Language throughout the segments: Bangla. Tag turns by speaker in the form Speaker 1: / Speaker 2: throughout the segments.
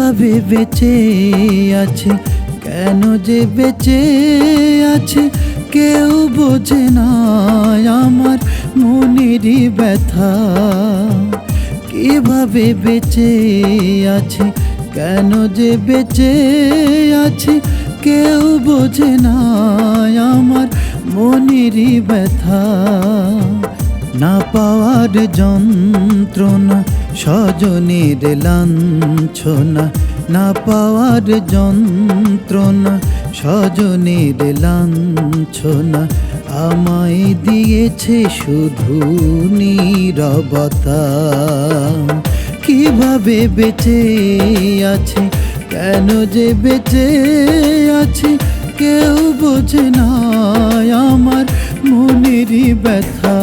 Speaker 1: কিভাবে বেঁচে আছে, কেন যে বেঁচে আছে, কেউ বোঝে না আমার মনেরই ব্যথা। কিভাবে বেঁচে আছে, কেন যে বেঁচে আছে, কেউ বোঝে না আমার মনেরই ব্যথা। না পাওয়ার যন্ত্রণা, স্বজনের লাঞ্ছনা, না পাওয়ার যন্ত্রণা, স্বজনের লাঞ্ছনা, আমায় দিয়েছে শুধু নীরবতা। কিভাবে বেঁচে আছে, কেন যে বেঁচে আছে, কেউ বোঝে না আমার মনেরই ব্যথা।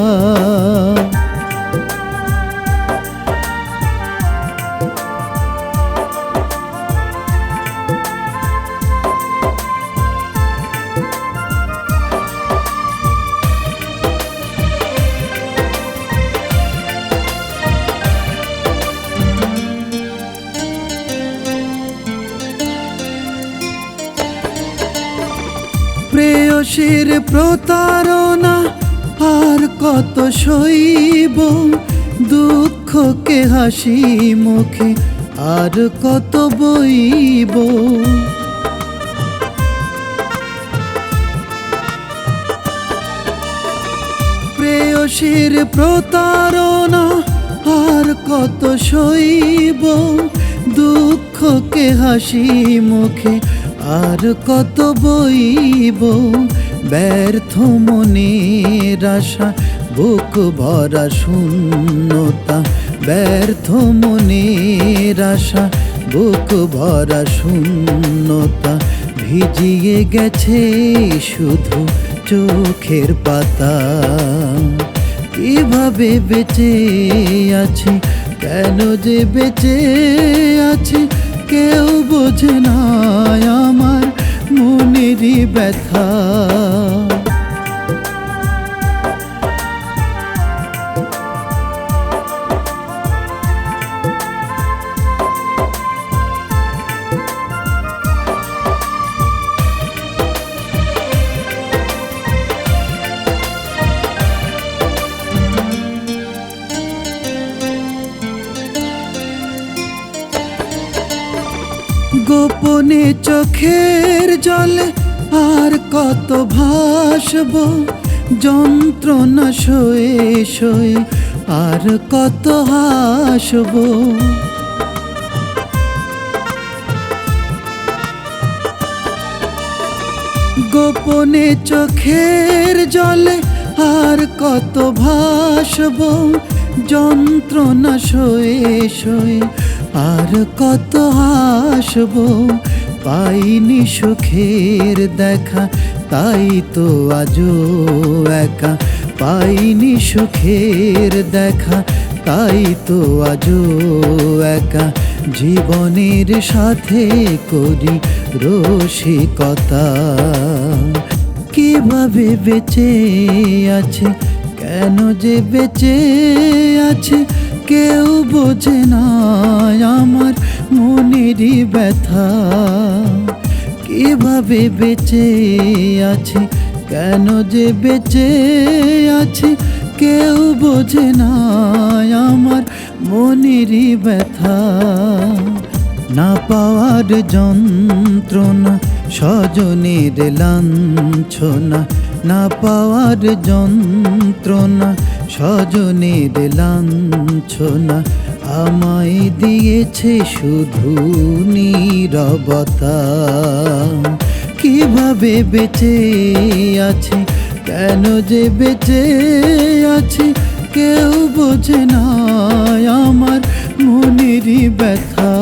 Speaker 1: প্রেয়সীর প্রতারণা আর কত সইব, দুঃখকে হাসি মুখে আর কত বইব। প্রেয়সীর প্রতারণা আর কত সইব, দুঃখকে হাসি মুখে আর কত বইব। ব্যর্থ মনের আশা, বুক ভরা শূন্যতা, ব্যর্থ মনের আশা, বুক ভরা শূন্যতা, ভিজিয়ে গেছে শুধু চোখের পাতা। কিভাবে বেঁচে আছি, কেন যে বেঁচে আছি, কেউ বোঝে না আমার মনেরই ব্যথা। গোপনে চোখের জলে আর কত ভাসব, যন্ত্রণা সয়ে সয়ে আর কত হাসব। গোপনে চোখের জলে আর কত ভাসব, যন্ত্রণা সয়ে সয়ে আর কত হাসব। পাইনি সুখের দেখা, তাই তো আজও একা, পাইনি সুখের দেখা, তাই তো আজও একা। জীবনের সাথে করি রসিকতা। কিভাবে বেঁচে আছে, কেন যে বেঁচে আছে, কেউ বোঝে না আমার মনেরই ব্যথা। কিভাবে বেঁচে আছে, কেন যে বেঁচে আছে, কেউ বোঝে না আমার মনেরই ব্যথা। না পাওয়ার যন্ত্রণা, স্বজনের লাঞ্ছনা, না পাওয়ার যন্ত্রণা, স্বজনের লাঞ্ছনা, আমায় দিয়েছে শুধু নীরবতা। কিভাবে বেঁচে আছি, কেন যে বেঁচে আছি, কেউ বোঝে না আমার মনেরই ব্যথা।